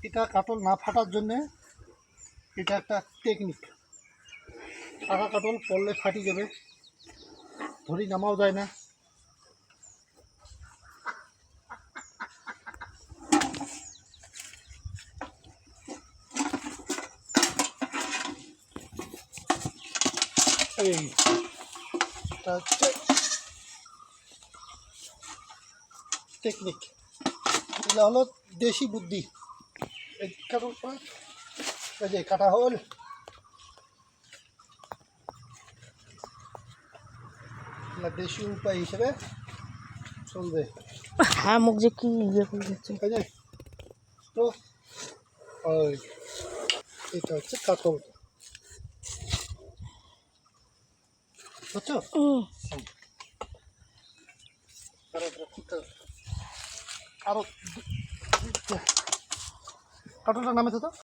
এটা কাটল না ফাটার জন্যে এটা একটা টেকনিক। পাকা কাটল পড়লে ফাটি যাবে, ধরি নামাও যায় না। এইটা হচ্ছে টেকনিক, এগুলো হলো দেশি বুদ্ধি। এই কাটলটা এই যে কাটা হল, দেশি উপায় হিসেবে চলবে। হ্যাঁ মুখ যে কি ইয়ে করে দিচ্ছে। তো ওই এটা হচ্ছে কাতল, বুঝছো? আরো কাতলটা নামেছে তো।